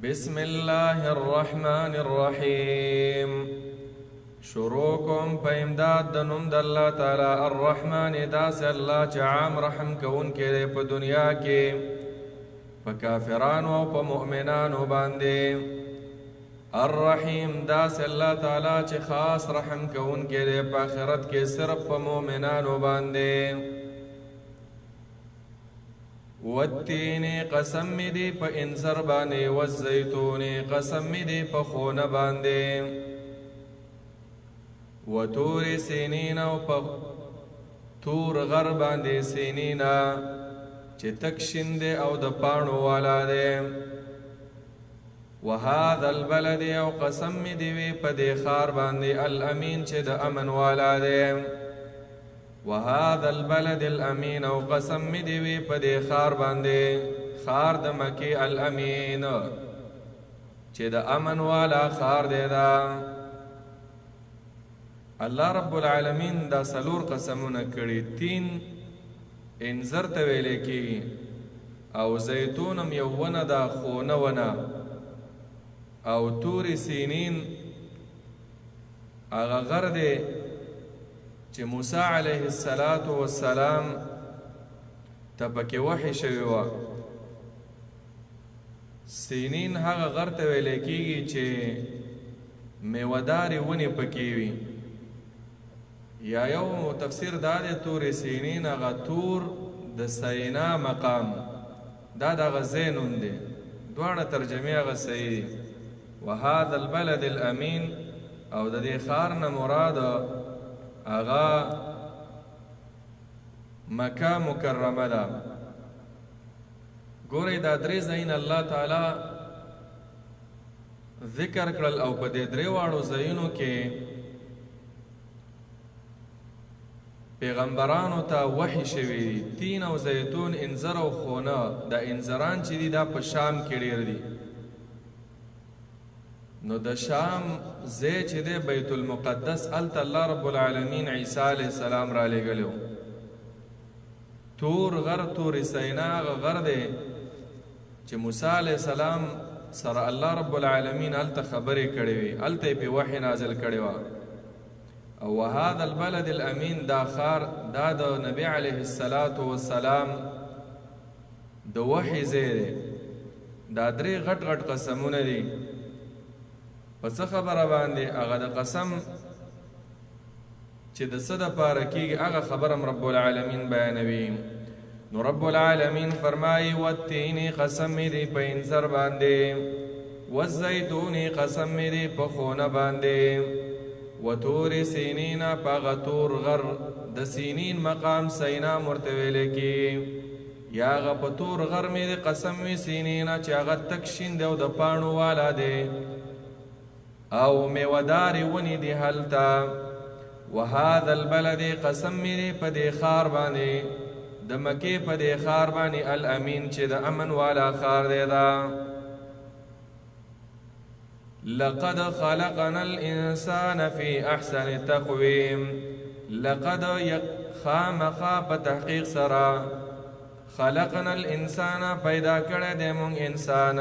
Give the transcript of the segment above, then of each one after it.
بسم الله الرحمن الرحيم. شروعكم پایمداد د نوم د الله تعالی الرحمن داس الله چې عام رحم کوونکی په دنیا کې په کافرانو او په مؤمنانو باندې. الرحیم داس الله تعالی چې خاص رحم کوونکی په آخرت کې صرف په مؤمنانو باندې. والتین قسم می دی په انذر باندې، والزیتون قسم می دی په خونه باندې، وتور سینین او په تور غر باندې سینینا چې تک شنده او د پاڼو والا دی. وهذا البلد او قسم می دی وی په دې خار باندې الامین چې د امن والا دی. وهذا البلد الامین او قسم می دی وی په دې خار باندې خار د مکی الامین چې د امن والا خار دی. دا الله رب العالمین دا سلور قسمونه کړي. تین انذر ته ویل کی او زیتونم یو ونه دا خونه ونه او تور سینین هغه غر دی چې موسی علیه السلام ته پکې وحی شوی و. سینین هغه غر ته ویل کېږي چې میوهدارې ونې پکې وي. یا یو تفسیر دا دی تور سینین هغه تور د سینا مقام دا دغه ځای نوم دی. دواړه ترجمې هغه صحیح دي. وهذا البلد الامین او د دې ښار نه مراد آغا مکه مکرمه ده. ګورئ دا درې ځایونه الله تعالی ذکر کړل او په دې درې واړو ځایونو کې پیغمبرانو ته وحی شوی. تین او زیتون انذر او خونه د انذران چې دي دا په شام کې ډېر دي. نو د شام ځای چې دی بیت المقدس هلته الله رب العالمین عیسی علیه السلام را لېږلی و. تور غر تور سینا هغه غر دی چې موسی علیه السلام سره الله رب العالمین هلته خبرې کړې وې، هلته یې پې وحی نازل کړې وه. او وهذا البلد الامین دا ښار دا د نبی علیه السلام د وحی ځای دی. دا درې غټ غټ قسمونه دي. په څه خبره باندې هغه د قسم چې د څه دپاره کېږي هغه خبره هم رب العالمین بیانوي. نو رب العالمین فرمایي والتین قسم می دی په انذر باندې، والزیتون قسم می دی په خونه باندې، وتور سینین په هغه تور غر د سینین مقام سینا ورته ویلی کېږي. یا هغه په تور غر می دی قسم وي سینین چې هغه تک شین دی او د پاڼو والا دی او میوهدارې ونې دي هلته. وهذا البلد قسم می دی په دې ښار باندې د مکې په دې ښار باندې الامین چې د امن والا ښار دی. دا لقد خلقنا الانسان فی احسن تقویم. لقد خامخا په تحقیق سره خلقنا الانسان پیدا کړی دی مونږ انسان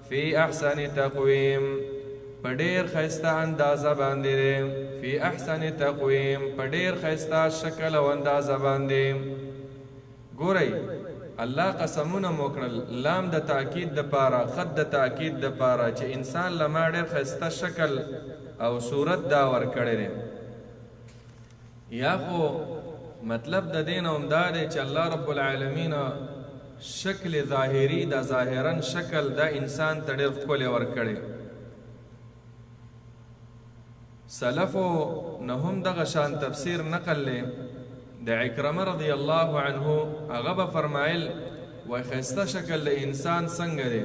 فی احسن تقویم په ډېر ښایسته اندازه باندې دی. فی احسن تقویم په ډېر ښایسته شکل او اندازه باندې. ګورئ الله قسمونه مو کړل، لام د تاکید دپاره، خط د تاکید دپاره چې انسان له ما ډېر ښایسته شکل او صورت دا ورکړی دی. یا خو مطلب د دې نه هم دا دی چې الله رب العالمین شکل ظاهري د ظاهرا شکل دا انسان ته ډېر ښکلی ورکړی. سلفو نه هم دغه شان تفسیر نقل لی. د عکرمه رضی الله عنه هغه به فرمایل وایي ښایسته شکل د انسان څنګه دی؟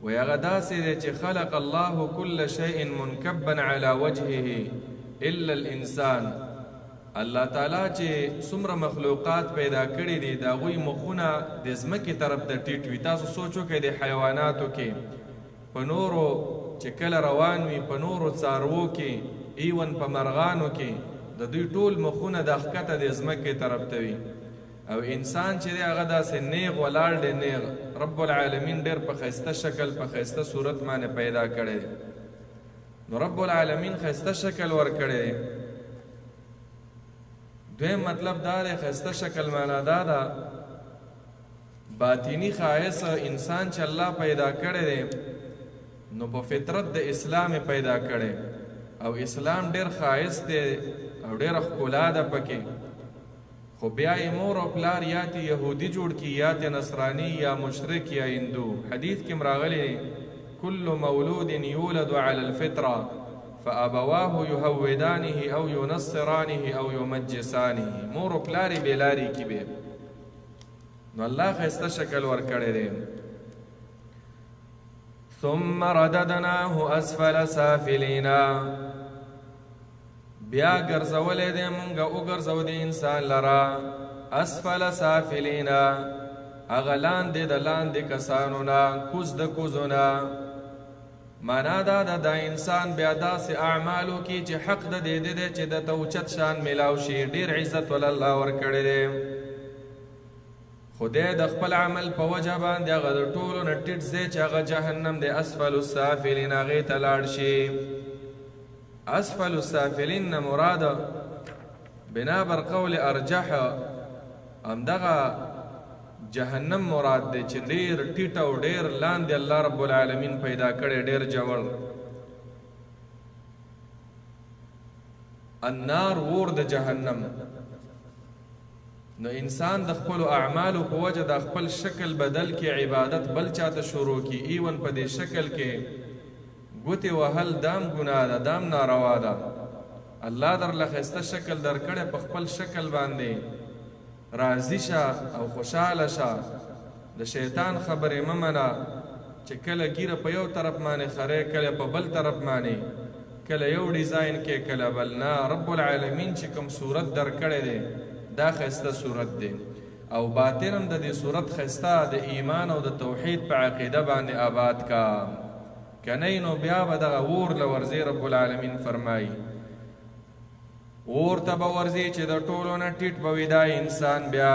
وایي هغه داسې دی چې خلق الله کل شیء منکبا علی وجهه الا الانسان. الله تعالی چې څومره مخلوقات پیدا کړي دي د هغوی مخونه د ځمکې طرف ته ټیټ وي. تاسو سوچ وکړئ د حیواناتو کې په نورو چې کله روان وي په نورو څاروو کې ایون په مرغانو کې د دوی ټول مخونه د ښکته د ځمکې طرف ته وي. او انسان چې دی هغه داسې نیغ ولاړ دی نیغ رب العالمین ډېر په ښایسته شکل په ښایسته صورت باندې پیدا کړی دی نو رب العالمین ښایسته شکل ورکړی دی دویم مطلب دا دی ښایسته شکل معنا دا ده باطینی ښایست انسان چې الله پیدا کړی دی نو په فطرت د اسلام پیدا کړی او اسلام ډېر ښایست دی او ډېره ښکلا ده پکې خو بیا یې مور او پلار یا ته یهودي جوړ کي یا ته نصرانی یا مشرک یا هندو حدیث کې راغلی کل مولود یولد علی الفطره فابواه یهودانه او ینصرانه او یمجسانه مور او پلار یې بېلارې کې به نو الله ښایسته شکل ورکړی دی ثم رددناه اسفل سافلینا بیا ګرځولې دی مونږ وګرځو د انسان لرا اسفل سافلینا هغه لاندې د لاندې کسانو نه کوز د کوزو نه معنا دا ده د انسان بیا داسې اعمالو کې چې حق د دې دی چې د ته اوچت شان میلاو شي ډېر عزت ول الله ورکړی دی خدای د خپل عمل په وجه باندې هغه د ټولو نه ټیټ ځای چې هغه جهنم دی اسفل السافلین هغې ته لاړ شي اسفل السافلین نه مراده بنا بر قول ارجح همدغه جهنم مراد دی چې ډېر ټیټ او ډېر لاندې الله رب العالمین پیدا کړی ډېر جوړ النار اور د جهنم نو انسان د خپل اعمالو په وجه د خپل شکل بدل کې عبادت بل چاته شروع کی ایون په دې شکل کې ګوتې وهل دام ګناه ده دام ناروا ده الله درله ښایسته شکل درکړی په خپل شکل باندې راضي شه او خوشحاله شه د شیطان خبرې مه منه چې کله ګیره په یو طرف باندې خری کله په بل طرف باندې کله یو ډیزاین کې کله بل نه رب العالمین چې کوم صورت درکړی دی دا ښایسته صورت دی او باطن هم د دې صورت ښایسته د ایمان او د توحید په عقیده باندې آباد کا کنی نو بیا به دغه اور له ورځې رب العالمین فرمایي اور ته به ورځي چې د ټولو نه ټیټ به وي دا انسان بیا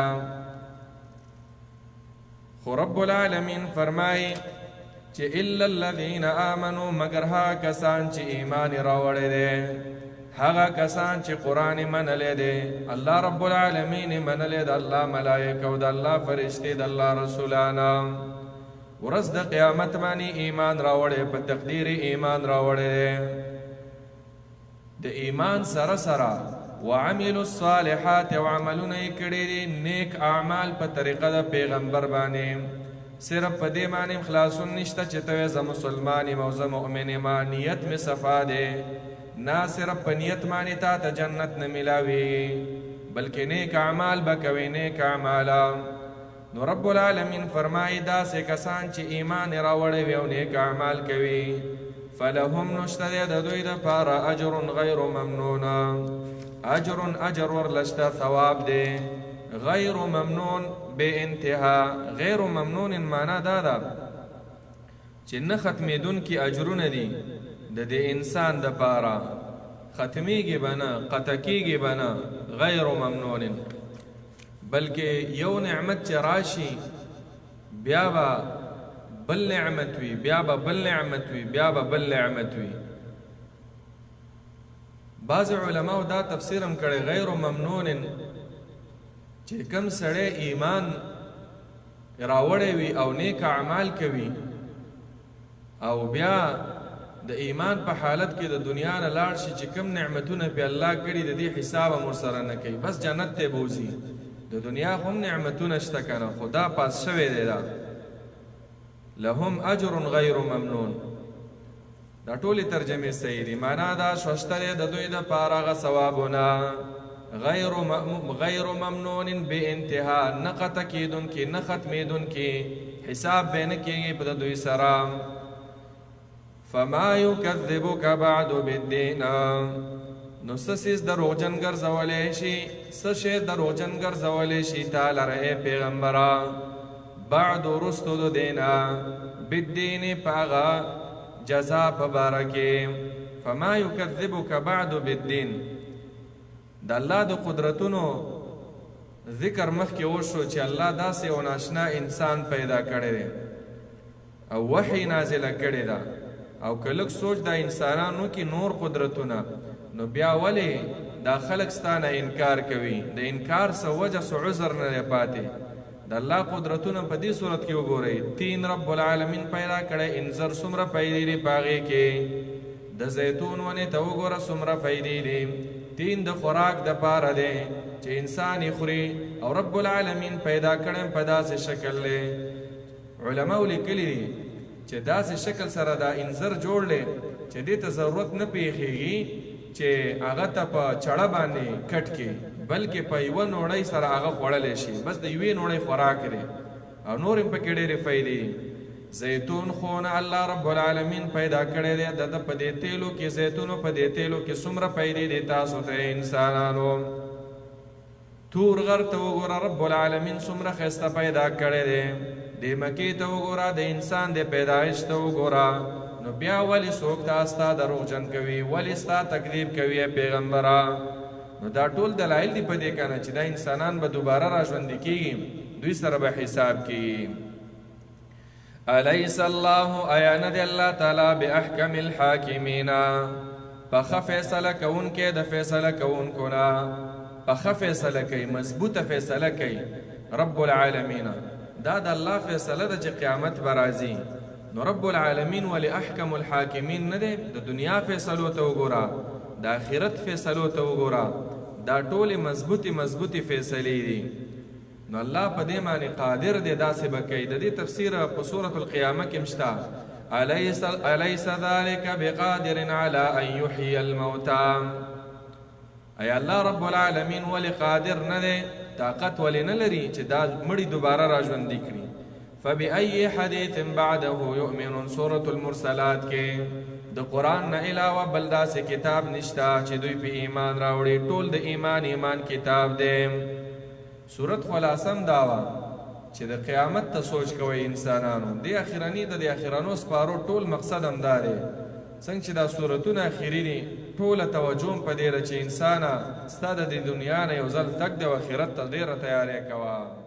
خو رب العالمین فرمایي چې الا الذین آمنوا مگر هغه کسان چې ایمان یې راوړی دی هغه کسان چې قرآن منلی دی الله رب العالمین منلی د الله ملائکه او د الله فرشتې د الله رسولانه ورځ د قیامت باندې ایمان راوړی په تقدیر ایمان راوړی دی د ایمان سره سره وعملوا الصالحات او عملونه یې کړي دي نیک اعمال په طریقه د پیغمبر باندې صرف په دې باندې خلاصون نشته چې ته زه مسلمان یم او زه مؤمن یم نیت مې صفا دی نه صرف په نیت باندې تا ته جنت نه ملاوي بلکې نیک اعمال به کوي نیک اعمال نو رب العالمین فرمایي داسې کسان چې ایمان یې راوړی وي او نیک اعمال کوي فلهم نشته دی د دوی دپاره اجر غیر ممنون اجر ورلشته ثواب دی غیر ممنون بے انتها غیر ممنون معنا دا ده چې نه ختمېدونکي اجرونه دي د دې انسان دپاره ختمیږي به نه قطع کېږي به نه غیر ممنون بلکې یو نعمت چې راشي بیا به بل نعمت وي بیا به بل نعمت وي بیا به بل نعمت وي بعض علماو دا تفسیر هم کړی غیر ممنون چې کم سړی ایمان راوړی وي او نیک اعمال کوي او بیا د ایمان په حالت کې د دنیا نه لاړ شي چې کم نعمتونه په الله کړي د دې حساب هم ورسره نه کوي بس جنت ته بوځي د دنیا هم نعمتونه شته کنه خدا پاس شوی دی دا لهم اجر غیر ممنون دا ټولې ترجمې صحیح دي معنا دا شوشته دی د دوی دپاره هغه ثوابونه غیر ممنون بے انتها نه قطع کېدونکي نه ختمېدونکي حساب به نه کېږي په د دوی سره فما یکذبک بعد بالدین نو څه څیز دروغجن ګرځولی شي څه شی دروغجن ګرځولی شي تا لره ای پیغمبره بعد وروستو د دینه بالدین په هغه جزا په باره کې فما یکذبک بعد بالدین د الله د قدرتونو ذکر مخکې وشو چې الله داسې یو ناشنا انسان پیدا کړی دی او وحی نازله کړې ده او که لږ سوچ د انسانانو کې نور قدرتونه نو بیا ولې دا خلک ستانه انکار کوي د انکار څه وجه څه عذر نه دی پاتې د الله قدرتونه په دې صورت کې وګورئ تین رب العالمین پیدا کړی انځر څومره فایدې دي په هغې کې د زیتون ونې ته وګوره څومره فایدې دي تین د خوراک دپاره دی چې انسان یې خوري او رب العالمین پیدا کړی په داسې شکل دی علماو لیکلي دي چې داسې شکل سره دا انځر جوړ دی چې دې ته ضرورت نه پیښیږي چې هغه ته په چړه باندې کټ کړي بلکې په یوه نوړۍ سره هغه خوړلی شي بس د یوې نوړۍ خوراک دی او نور هم پکې ډېرې فایدې زیتون خو نه الله رب العالمین پیدا کړی دی د ده په دې تیلو کې زیتونو په دې تیلو کې څومره فایدې دي تاسو ته انسانانو تور غر ته وګوره رب العالمین څومره ښایسته پیدا کړی دی دې مکې ته وګوره د انسان د پیدایش ته وګوره نو بیا ولې څوک تا ستا دروغجن کوي ولې ستا تکذیب کوي پیغمبره نو دا ټول دلایل دي په دې کنه چې دا انسانان به دوباره را ژوندي کیږي دوی سره به حساب کیږي الیس الله آیا نه دی الله تعالی باحکم الحاکمین په ښه فیصله کوونکی د فیصله کوونکو نه په ښه فیصله کوي مضبوطه فیصله کوي رب العالمین دا د الله فیصله ده چې قیامت به راځي نو رب العالمین ولی احکم الحاکمین نه دی د دنیا فیصلو ته وګوره د آخرت فیصلو ته وګوره دا ټولې مضبوطې فیصلې دي نو الله په دې باندې قادر دی داسې به کوي د دې تفسیر په سورة القیامه کې شته الیس ذلک بقادر علی ان یحیی الموتى ای الله رب العالمین ولی قادر نه دی طاقت ولی نه لري چې دا مړي دوباره را ژوندي کړي فبأي حديث بعده يؤمنون سورة المرسلات کې د قرآن نه علاوه بل داسې کتاب نشته چې دوی په ایمان راوړي ټول د ایمان کتاب دی سورت خلاصم دا وه چې د قیامت ته سوچ کوئ انسانانو د اخرانو سپارو ټول مقصد هم دا دی څنګه چې دا سورتونه اخري دي ټوله توجه هم په دې ده چې انسانه ستا د دې دنیا نه یو ځل تګ دی او اخرت ته ډېره تیاری کوه